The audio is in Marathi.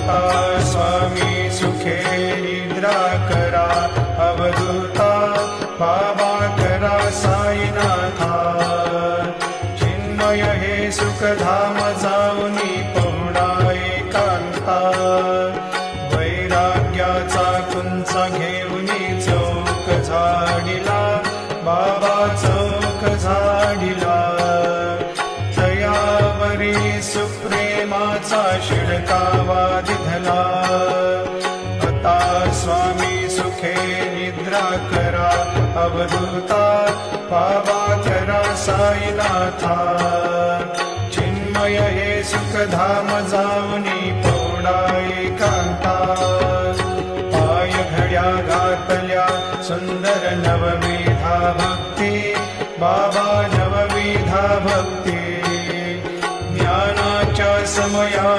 आता स्वामी सुखे निद्रा करा अवधूता बाबा करा साईनाथा चिन्मय हे सुखधाम जाऊनी पहुडा एकांता वैराग्याचा कुंचा घेऊनी चौक झाडिला बाबा चौक झाडिला तयावरी सुप्रेमाचा शिडकावा दिधला आता स्वामी सुखे निद्रा करा अवधूता बाबा करा साईनाथा चिन्मय हे सुखधाम जाऊनी पौडा एकांता पाय घड्या घातल्या सुंदर नवविधा भक्ती बाबा नवविधा भक्ती ज्ञानाच्या समया